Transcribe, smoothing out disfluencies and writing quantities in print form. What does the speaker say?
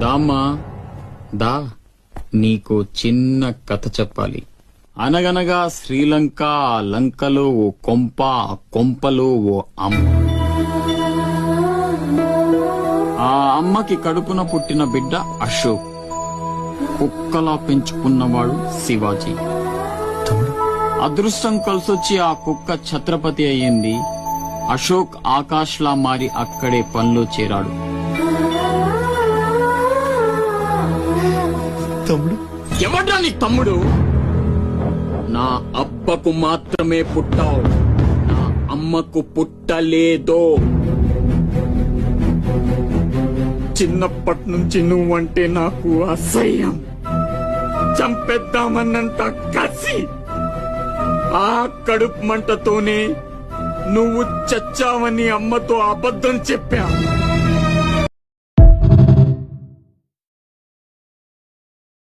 దామ్మా దా, నీకు చిన్న కథ చెప్పాలి. అనగనగా శ్రీలంక, ఆ లంకలో ఓ కొంప, ఆ కొంపలో ఓ అమ్మ. ఆ అమ్మకి కడుపున పుట్టిన బిడ్డ అశోక్. కుక్కలా పెంచుకున్నవాడు శివాజీ. అదృష్టం కలిసొచ్చి ఆ కుక్క ఛత్రపతి అయ్యింది. అశోక్ ఆకాష్లా మారి అక్కడే పనిలో చేరాడు. తమ్ముడు ఎవడ్రా నీ తమ్ముడు? నా అబ్బకు మాత్రమే పుట్టావు, నా అమ్మకు పుట్టలేదో. చిన్నప్పటి నుంచి నువ్వంటే నాకు అసహ్యం, చంపేద్దామన్నంత కసి. ఆ కడుపు మంటతోనే నువ్వు చచ్చావని అమ్మతో అబద్ధం చెప్పా.